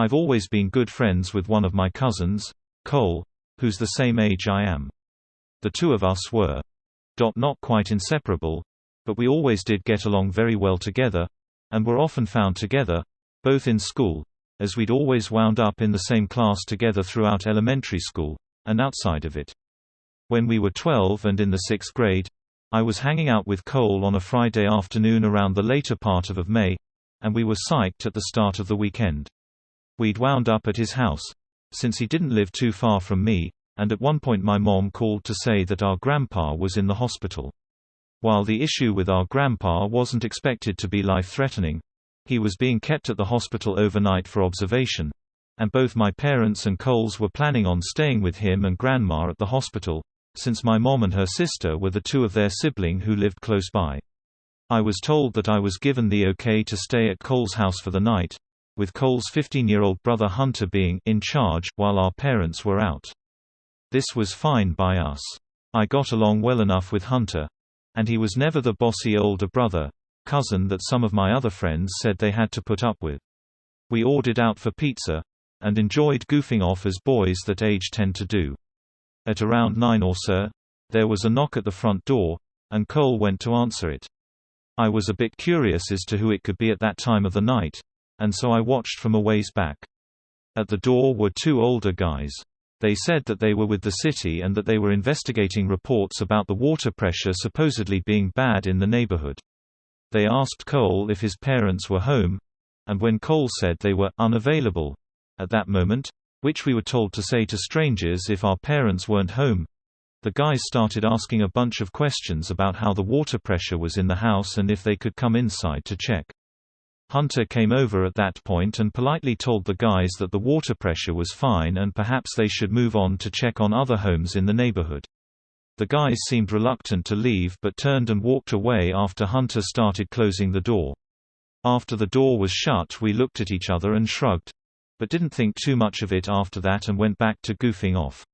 I've always been good friends with one of my cousins, Cole, who's the same age I am. The two of us were not quite inseparable, but we always did get along very well together, and were often found together, both in school, as we'd always wound up in the same class together throughout elementary school, and outside of it. When we were 12 and in the 6th grade, I was hanging out with Cole on a Friday afternoon around the later part of May, and we were psyched at the start of the weekend. We'd wound up at his house, since he didn't live too far from me, and at one point my mom called to say that our grandpa was in the hospital. While the issue with our grandpa wasn't expected to be life-threatening, he was being kept at the hospital overnight for observation, and both my parents and Cole's were planning on staying with him and grandma at the hospital, since my mom and her sister were the two of their sibling who lived close by. I was told that I was given the okay to stay at Cole's house for the night, with Cole's 15-year-old brother Hunter being in charge while our parents were out. This was fine by us. I got along well enough with Hunter, and he was never the bossy older brother, cousin that some of my other friends said they had to put up with. We ordered out for pizza, and enjoyed goofing off as boys that age tend to do. At around 9 or so, there was a knock at the front door, and Cole went to answer it. I was a bit curious as to who it could be at that time of the night, and so I watched from a ways back. At the door were two older guys. They said that they were with the city and that they were investigating reports about the water pressure supposedly being bad in the neighborhood. They asked Cole if his parents were home, and when Cole said they were unavailable at that moment, which we were told to say to strangers if our parents weren't home, the guys started asking a bunch of questions about how the water pressure was in the house and if they could come inside to check. Hunter came over at that point and politely told the guys that the water pressure was fine and perhaps they should move on to check on other homes in the neighborhood. The guys seemed reluctant to leave but turned and walked away after Hunter started closing the door. After the door was shut, we looked at each other and shrugged, but didn't think too much of it after that and went back to goofing off.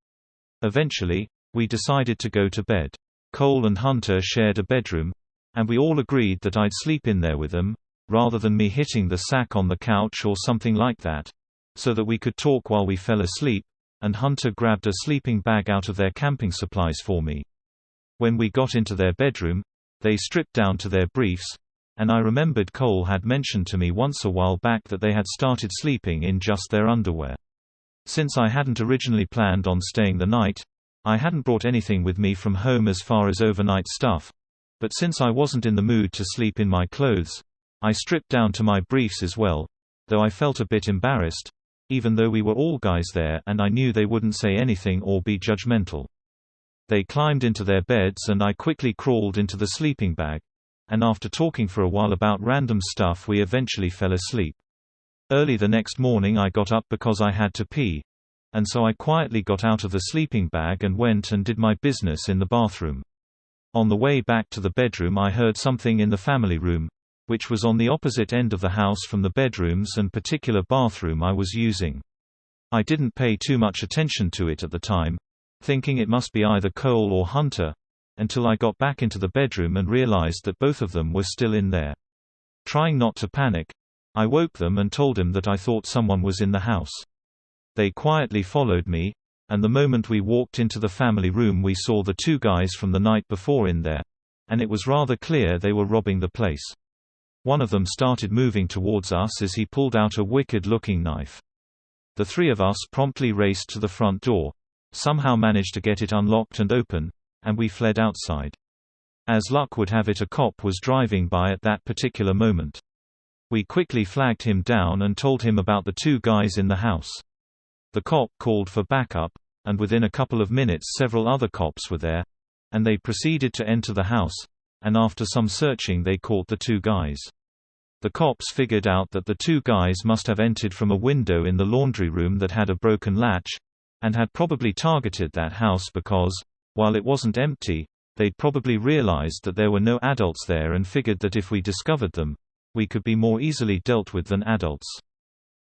Eventually, we decided to go to bed. Cole and Hunter shared a bedroom, and we all agreed that I'd sleep in there with them, rather than me hitting the sack on the couch or something like that, so that we could talk while we fell asleep, and Hunter grabbed a sleeping bag out of their camping supplies for me. When we got into their bedroom, they stripped down to their briefs, and I remembered Cole had mentioned to me once a while back that they had started sleeping in just their underwear. Since I hadn't originally planned on staying the night, I hadn't brought anything with me from home as far as overnight stuff, but since I wasn't in the mood to sleep in my clothes, I stripped down to my briefs as well, though I felt a bit embarrassed, even though we were all guys there and I knew they wouldn't say anything or be judgmental. They climbed into their beds and I quickly crawled into the sleeping bag, and after talking for a while about random stuff we eventually fell asleep. Early the next morning I got up because I had to pee, and so I quietly got out of the sleeping bag and went and did my business in the bathroom. On the way back to the bedroom I heard something in the family room, which was on the opposite end of the house from the bedrooms and particular bathroom I was using. I didn't pay too much attention to it at the time, thinking it must be either Cole or Hunter, until I got back into the bedroom and realized that both of them were still in there. Trying not to panic, I woke them and told them that I thought someone was in the house. They quietly followed me, and the moment we walked into the family room we saw the two guys from the night before in there, and it was rather clear they were robbing the place. One of them started moving towards us as he pulled out a wicked-looking knife. The three of us promptly raced to the front door, somehow managed to get it unlocked and open, and we fled outside. As luck would have it, a cop was driving by at that particular moment. We quickly flagged him down and told him about the two guys in the house. The cop called for backup, and within a couple of minutes several other cops were there, and they proceeded to enter the house, and after some searching they caught the two guys. The cops figured out that the two guys must have entered from a window in the laundry room that had a broken latch, and had probably targeted that house because, while it wasn't empty, they'd probably realized that there were no adults there and figured that if we discovered them, we could be more easily dealt with than adults.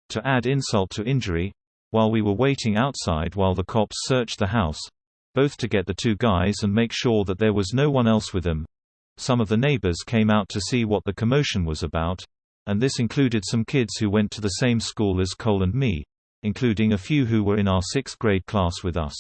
To add insult to injury, while we were waiting outside while the cops searched the house, both to get the two guys and make sure that there was no one else with them, some of the neighbors came out to see what the commotion was about, and this included some kids who went to the same school as Cole and me, including a few who were in our 6th grade class with us.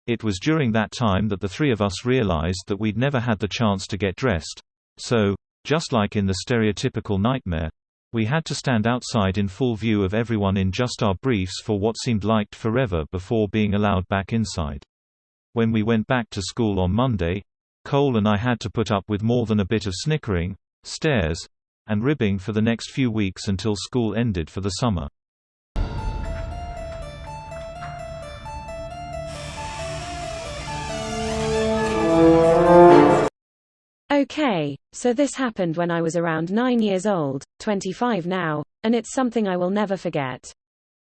It was during that time that the three of us realized that we'd never had the chance to get dressed, so, just like in the stereotypical nightmare, we had to stand outside in full view of everyone in just our briefs for what seemed like forever before being allowed back inside. When we went back to school on Monday, Cole and I had to put up with more than a bit of snickering, stares, and ribbing for the next few weeks until school ended for the summer. Okay, so this happened when I was around 9 years old, 25 now, and it's something I will never forget.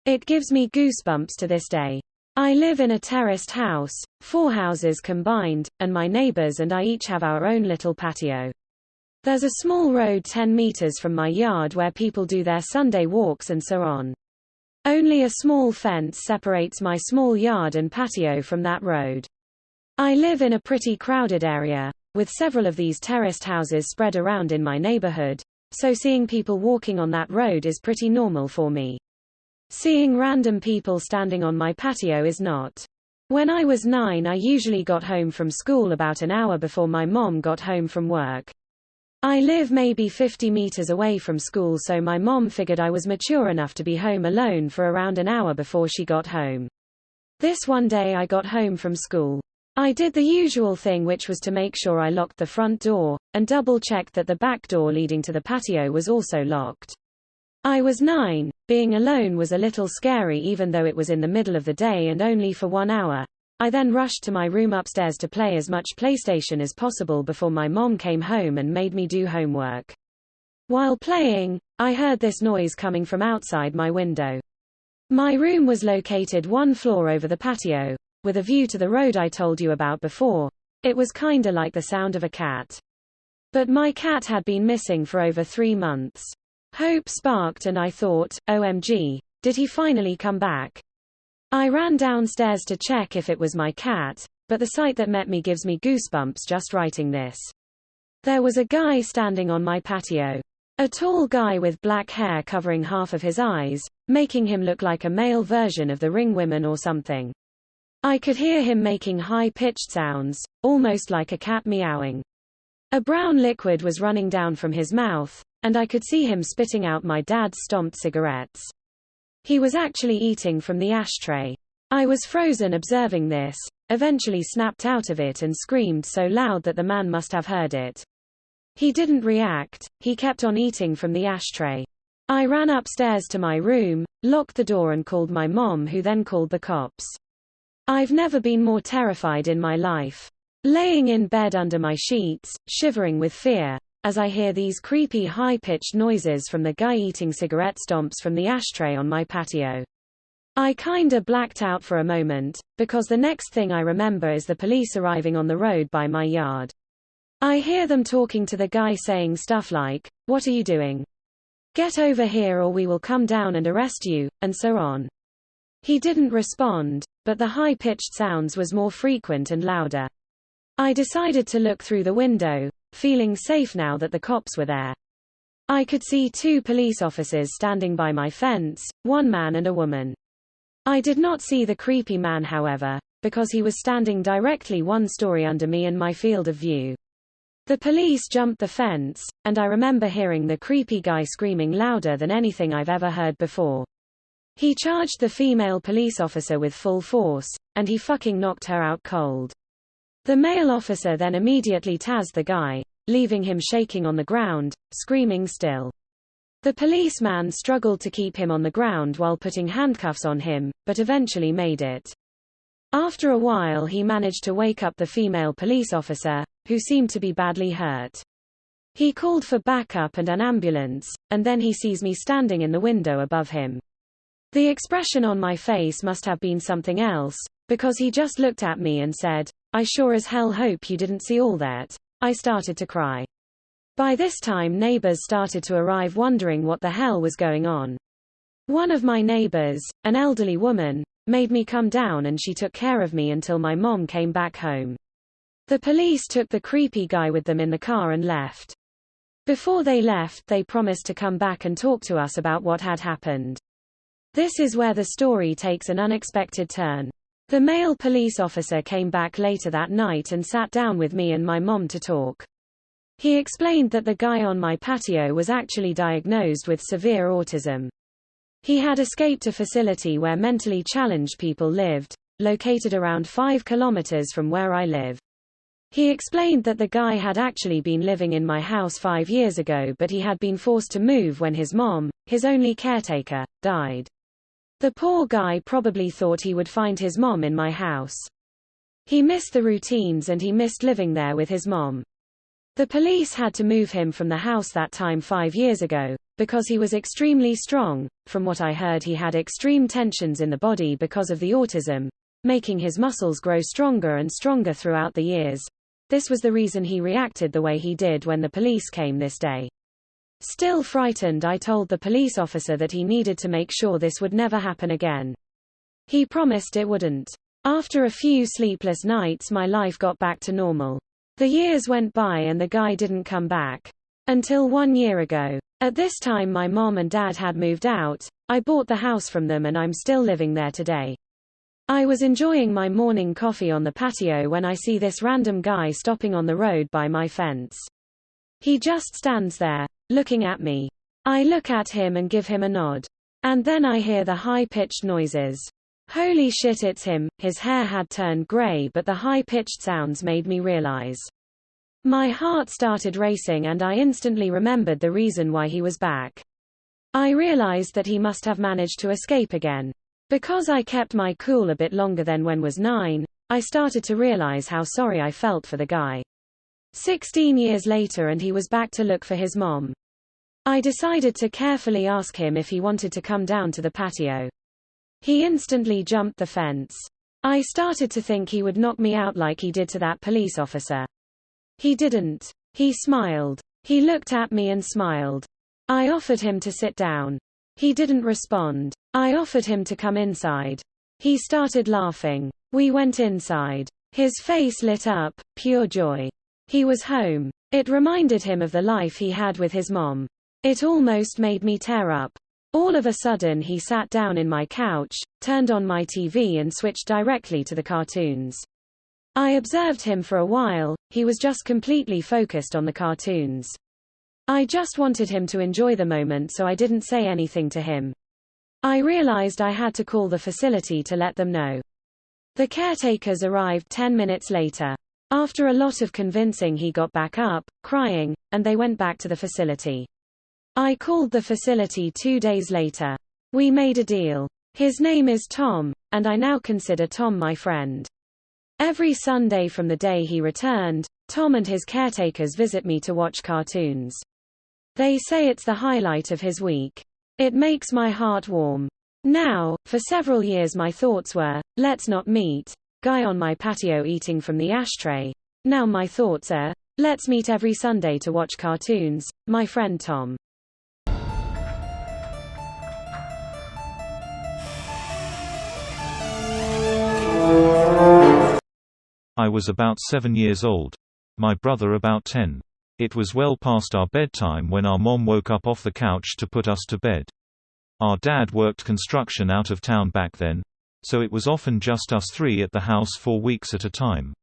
It gives me goosebumps to this day. I live in a terraced house, 4 houses combined, and my neighbors and I each have our own little patio. There's a small road 10 meters from my yard where people do their Sunday walks and so on. Only a small fence separates my small yard and patio from that road. I live in a pretty crowded area, with several of these terraced houses spread around in my neighborhood, so seeing people walking on that road is pretty normal for me. Seeing random people standing on my patio is not. When I was 9, I usually got home from school about an hour before my mom got home from work. I live maybe 50 meters away from school, so my mom figured I was mature enough to be home alone for around an hour before she got home. This one day I got home from school. I did the usual thing, which was to make sure I locked the front door, and double-checked that the back door leading to the patio was also locked. I was 9, being alone was a little scary even though it was in the middle of the day and only for 1 hour. I then rushed to my room upstairs to play as much PlayStation as possible before my mom came home and made me do homework. While playing, I heard this noise coming from outside my window. My room was located 1 floor over the patio, with a view to the road I told you about before. It was kinda like the sound of a cat. But my cat had been missing for over 3 months. Hope sparked and I thought, OMG, did he finally come back? I ran downstairs to check if it was my cat, but the sight that met me gives me goosebumps just writing this. There was a guy standing on my patio. A tall guy with black hair covering half of his eyes, making him look like a male version of the Ring women or something. I could hear him making high-pitched sounds, almost like a cat meowing. A brown liquid was running down from his mouth, and I could see him spitting out my dad's stomped cigarettes. He was actually eating from the ashtray. I was frozen observing this, eventually snapped out of it and screamed so loud that the man must have heard it. He didn't react, he kept on eating from the ashtray. I ran upstairs to my room, locked the door and called my mom, who then called the cops. I've never been more terrified in my life. Laying in bed under my sheets, shivering with fear, as I hear these creepy high-pitched noises from the guy eating cigarette stomps from the ashtray on my patio. I kinda blacked out for a moment, because the next thing I remember is the police arriving on the road by my yard. I hear them talking to the guy saying stuff like, "What are you doing? Get over here or we will come down and arrest you," and so on. He didn't respond, but the high-pitched sounds was more frequent and louder. I decided to look through the window, feeling safe now that the cops were there. I could see 2 police officers standing by my fence, 1 man and a woman. I did not see the creepy man, however, because he was standing directly 1 story under me in my field of view. The police jumped the fence, and I remember hearing the creepy guy screaming louder than anything I've ever heard before. He charged the female police officer with full force, and he fucking knocked her out cold. The male officer then immediately tasered the guy, leaving him shaking on the ground, screaming still. The policeman struggled to keep him on the ground while putting handcuffs on him, but eventually made it. After a while he managed to wake up the female police officer, who seemed to be badly hurt. He called for backup and an ambulance, and then he sees me standing in the window above him. The expression on my face must have been something else, because he just looked at me and said, "I sure as hell hope you didn't see all that." I started to cry. By this time neighbors started to arrive wondering what the hell was going on. One of my neighbors, an elderly woman, made me come down and she took care of me until my mom came back home. The police took the creepy guy with them in the car and left. Before they left, they promised to come back and talk to us about what had happened. This is where the story takes an unexpected turn. The male police officer came back later that night and sat down with me and my mom to talk. He explained that the guy on my patio was actually diagnosed with severe autism. He had escaped a facility where mentally challenged people lived, located around 5 kilometers from where I live. He explained that the guy had actually been living in my house 5 years ago, but he had been forced to move when his mom, his only caretaker, died. The poor guy probably thought he would find his mom in my house. He missed the routines and he missed living there with his mom. The police had to move him from the house that time 5 years ago, because he was extremely strong. From what I heard, he had extreme tensions in the body because of the autism, making his muscles grow stronger and stronger throughout the years. This was the reason he reacted the way he did when the police came this day. Still frightened, I told the police officer that he needed to make sure this would never happen again. He promised it wouldn't. After a few sleepless nights, my life got back to normal. The years went by and the guy didn't come back. Until 1 year ago. At this time my mom and dad had moved out. I bought the house from them and I'm still living there today. I was enjoying my morning coffee on the patio when I see this random guy stopping on the road by my fence. He just stands there, looking at me. I look at him and give him a nod. And then I hear the high-pitched noises. Holy shit, it's him. His hair had turned gray, but the high-pitched sounds made me realize. My heart started racing and I instantly remembered the reason why he was back. I realized that he must have managed to escape again. Because I kept my cool a bit longer than when was 9, I started to realize how sorry I felt for the guy. 16 years later and he was back to look for his mom. I decided to carefully ask him if he wanted to come down to the patio. He instantly jumped the fence. I started to think he would knock me out like he did to that police officer. He didn't. He smiled. He looked at me and smiled. I offered him to sit down. He didn't respond. I offered him to come inside. He started laughing. We went inside. His face lit up, pure joy. He was home. It reminded him of the life he had with his mom. It almost made me tear up. All of a sudden he sat down in my couch, turned on my TV and switched directly to the cartoons. I observed him for a while. He was just completely focused on the cartoons. I just wanted him to enjoy the moment, so I didn't say anything to him. I realized I had to call the facility to let them know. The caretakers arrived 10 minutes later. After a lot of convincing, he got back up, crying, and they went back to the facility. I called the facility 2 days later. We made a deal. His name is Tom, and I now consider Tom my friend. Every Sunday from the day he returned, Tom and his caretakers visit me to watch cartoons. They say it's the highlight of his week. It makes my heart warm. Now, for several years my thoughts were, let's not meet. Guy on my patio eating from the ashtray. Now my thoughts are, let's meet every Sunday to watch cartoons, my friend Tom. I was about 7 years old. My brother about 10. It was well past our bedtime when our mom woke up off the couch to put us to bed. Our dad worked construction out of town back then, so it was often just us three at the house for weeks at a time.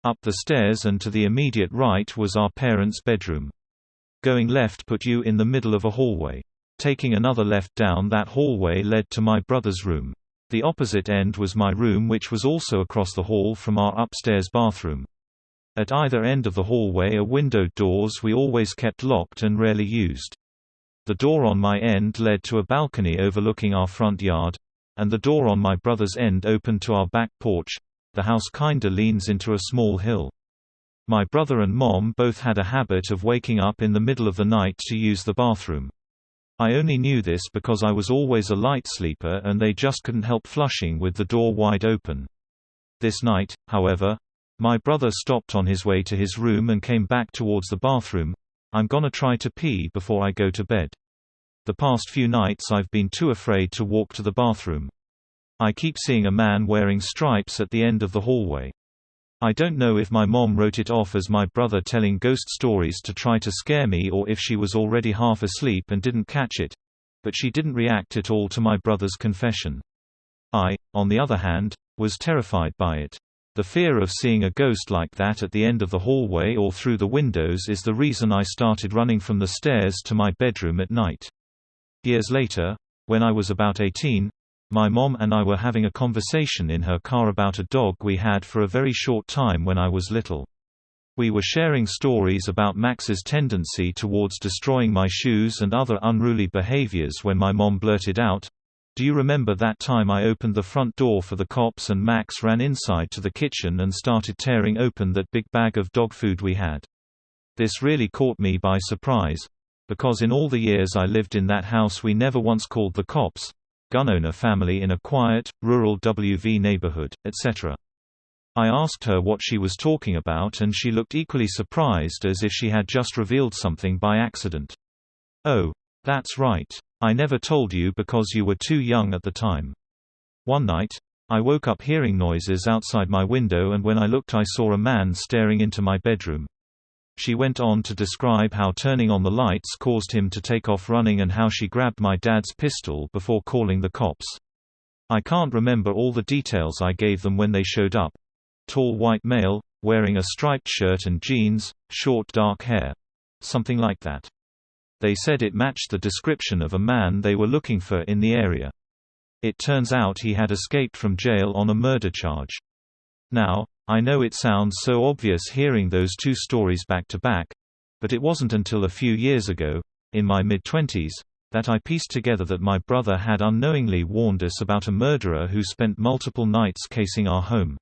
Up the stairs and to the immediate right was our parents' bedroom. Going left put you in the middle of a hallway. Taking another left down that hallway led to my brother's room. The opposite end was my room, which was also across the hall from our upstairs bathroom. At either end of the hallway are windowed doors we always kept locked and rarely used. The door on my end led to a balcony overlooking our front yard, and the door on my brother's end opened to our back porch. The house kinda leans into a small hill. My brother and mom both had a habit of waking up in the middle of the night to use the bathroom. I only knew this because I was always a light sleeper and they just couldn't help flushing with the door wide open. This night, however, my brother stopped on his way to his room and came back towards the bathroom. I'm gonna try to pee before I go to bed. The past few nights I've been too afraid to walk to the bathroom. I keep seeing a man wearing stripes at the end of the hallway. I don't know if my mom wrote it off as my brother telling ghost stories to try to scare me or if she was already half asleep and didn't catch it, but she didn't react at all to my brother's confession. I, on the other hand, was terrified by it. The fear of seeing a ghost like that at the end of the hallway or through the windows is the reason I started running from the stairs to my bedroom at night. Years later, when I was about 18, my mom and I were having a conversation in her car about a dog we had for a very short time when I was little. We were sharing stories about Max's tendency towards destroying my shoes and other unruly behaviors when my mom blurted out, "Do you remember that time I opened the front door for the cops and Max ran inside to the kitchen and started tearing open that big bag of dog food we had?" This really caught me by surprise, because in all the years I lived in that house we never once called the cops, gun-owner family in a quiet, rural WV neighborhood, etc. I asked her what she was talking about and she looked equally surprised as if she had just revealed something by accident. "Oh, that's right. I never told you because you were too young at the time." One night, I woke up hearing noises outside my window and when I looked I saw a man staring into my bedroom. She went on to describe how turning on the lights caused him to take off running and how she grabbed my dad's pistol before calling the cops. I can't remember all the details I gave them when they showed up. Tall white male, wearing a striped shirt and jeans, short dark hair. Something like that. They said it matched the description of a man they were looking for in the area. It turns out he had escaped from jail on a murder charge. Now, I know it sounds so obvious hearing those two stories back to back, but it wasn't until a few years ago, in my mid-20s, that I pieced together that my brother had unknowingly warned us about a murderer who spent multiple nights casing our home.